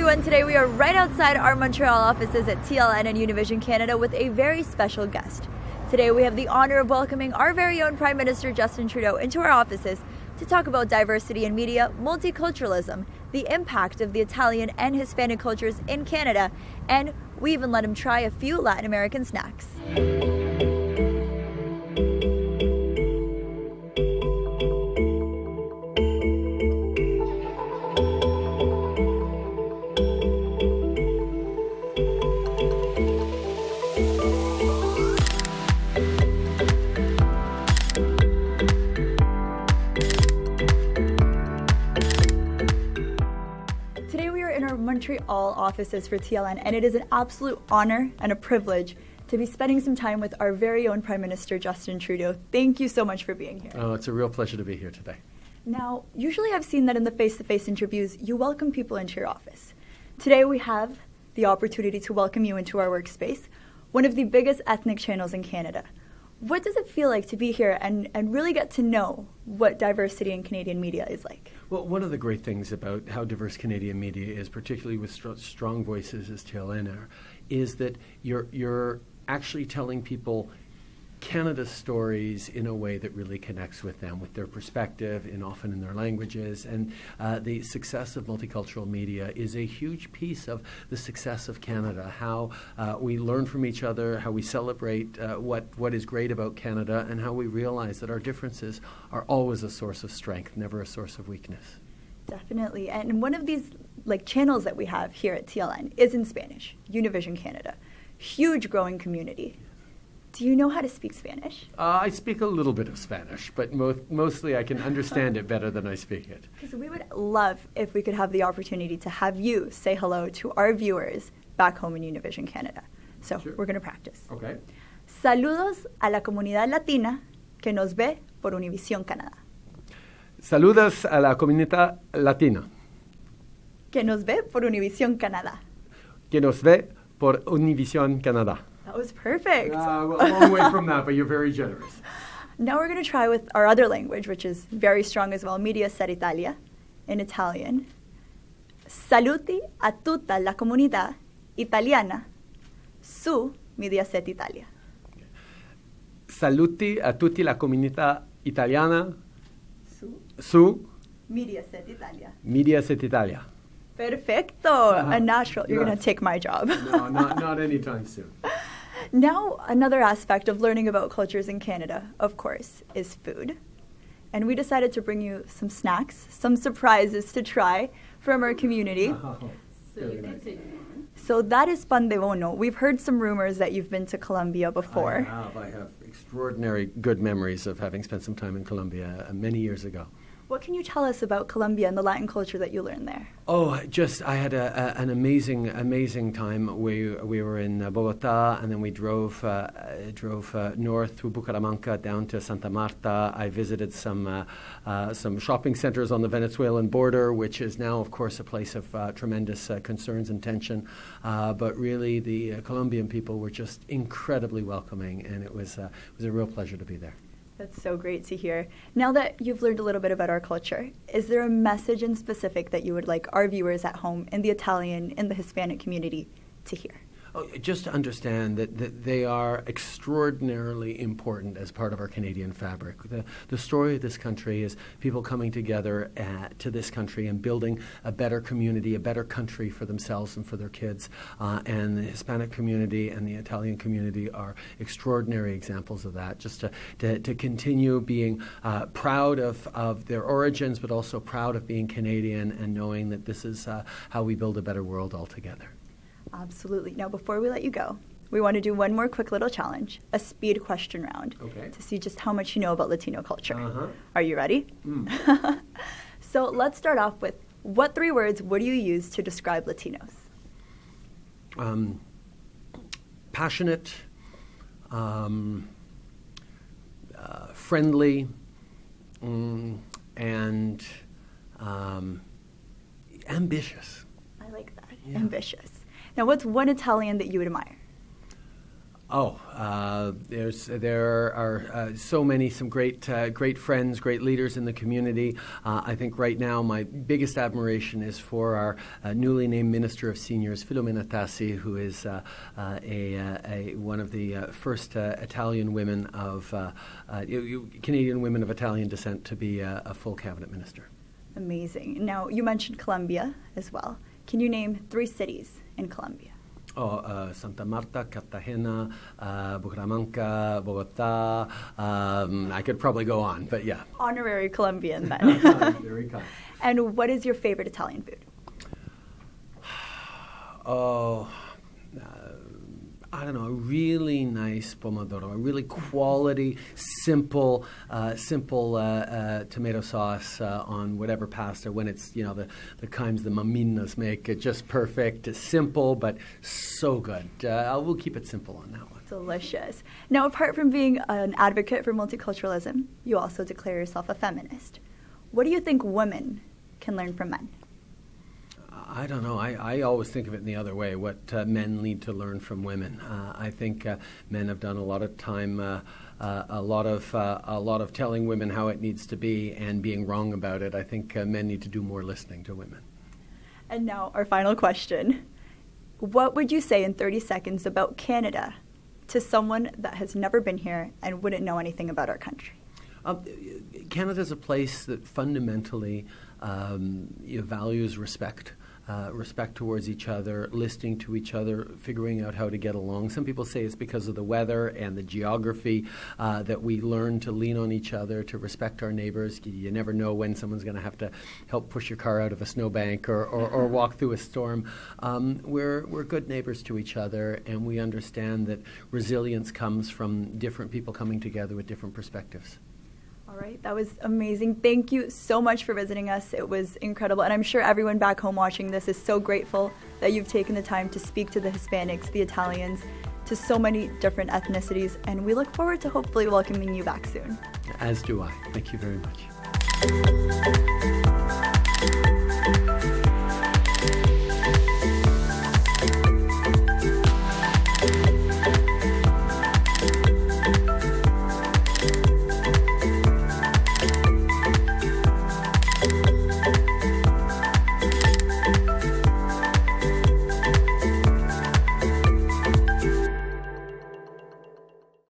everyone. Today we are right outside our Montreal offices at TLN and Univision Canada with a very special guest. Today we have the honor of welcoming our very own Prime Minister Justin Trudeau into our offices to talk about diversity in media, multiculturalism, the impact of the Italian and Hispanic cultures in Canada, and we even let him try a few Latin American snacks. Montreal offices for TLN, and it is an absolute honor and a privilege to be spending some time with our very own Prime Minister Justin Trudeau. Thank you so much for being here. Oh, it's a real pleasure to be here today. Now, usually I've seen that in the face-to-face interviews, you welcome people into your office. Today we have the opportunity to welcome you into our workspace, one of the biggest ethnic channels in Canada. What does it feel like to be here and really get to know what diversity in Canadian media is like? Well, one of the great things about how diverse Canadian media is, particularly with strong voices as TLN are, is that you're actually telling people Canada's stories in a way that really connects with them, with their perspective, and often in their languages. And the success of multicultural media is a huge piece of the success of Canada, how we learn from each other, how we celebrate what is great about Canada, and how we realize that our differences are always a source of strength, never a source of weakness. Definitely. And one of these channels that we have here at TLN is in Spanish, Univision Canada. Huge growing community. Do you know how to speak Spanish? I speak a little bit of Spanish, but mostly I can understand it better than I speak it. Because we would love if we could have the opportunity to have you say hello to our viewers back home in Univision Canada. So We're going to practice. Okay. Saludos a la comunidad latina que nos ve por Univision Canada. Saludos a la comunidad latina. Que nos ve por Univision Canada. Que nos ve por Univision Canada. That was perfect. Well, a long way from that, but you're very generous. Now we're going to try with our other language, which is very strong as well, Media Set Italia, in Italian. Saluti a tutta la comunità italiana su Media Set Italia. Saluti a tutti la comunità italiana su Media Set Italia. Media Set Italia. Perfecto. A natural. You're going to take my job. No, not anytime soon. Now, another aspect of learning about cultures in Canada, of course, is food. And we decided to bring you some snacks, some surprises to try from our community. Oh, very nice. So that is pan de bono. We've heard some rumors that you've been to Colombia before. I have extraordinary good memories of having spent some time in Colombia many years ago. What can you tell us about Colombia and the Latin culture that you learned there? I had an amazing time. We were in Bogota, and then we drove north through Bucaramanga down to Santa Marta. I visited some shopping centers on the Venezuelan border, which is now, of course, a place of tremendous concerns and tension. But really, the Colombian people were just incredibly welcoming, and it was a real pleasure to be there. That's so great to hear. Now that you've learned a little bit about our culture, is there a message in specific that you would like our viewers at home in the Italian, in the Hispanic community to hear? Just to understand that they are extraordinarily important as part of our Canadian fabric. The story of this country is people coming together to this country and building a better community, a better country for themselves and for their kids. And the Hispanic community and the Italian community are extraordinary examples of that. Just to continue being proud of their origins, but also proud of being Canadian and knowing that this is how we build a better world altogether. Absolutely. Now, before we let you go, we want to do one more quick little challenge, a speed question round, to see just how much you know about Latino culture. Are you ready? So let's start off with, what 3 words would you use to describe Latinos? Passionate, friendly, and ambitious. I like that. Yeah. Ambitious. Now, what's one Italian that you admire? There are some great friends, great leaders in the community. I think right now my biggest admiration is for our newly named Minister of Seniors, Filomena Tassi, who is one of the first Italian women of Canadian women of Italian descent to be a full cabinet minister. Amazing. Now, you mentioned Colombia as well. Can you name 3 cities in Colombia? Santa Marta, Cartagena, Bucaramanga, Bogota. I could probably go on, but yeah. Honorary Colombian then. Very kind. And what is your favorite Italian food? I don't know, a really nice pomodoro, a really quality, simple tomato sauce on whatever pasta. When it's, the kinds the maminas make, it just perfect. It's simple, but so good. We'll keep it simple on that one. Delicious. Now, apart from being an advocate for multiculturalism, you also declare yourself a feminist. What do you think women can learn from men? I don't know. I always think of it in the other way, what men need to learn from women. I think men have done a lot of time, a lot of telling women how it needs to be and being wrong about it. I think men need to do more listening to women. And now our final question. What would you say in 30 seconds about Canada to someone that has never been here and wouldn't know anything about our country? Canada's a place that fundamentally values respect. Respect towards each other, listening to each other, figuring out how to get along. Some people say it's because of the weather and the geography that we learn to lean on each other, to respect our neighbors. You never know when someone's going to have to help push your car out of a snowbank or walk through a storm. We're good neighbors to each other, and we understand that resilience comes from different people coming together with different perspectives. All right, that was amazing. Thank you so much for visiting us. It was incredible. And I'm sure everyone back home watching this is so grateful that you've taken the time to speak to the Hispanics, the Italians, to so many different ethnicities. And we look forward to hopefully welcoming you back soon. As do I. Thank you very much.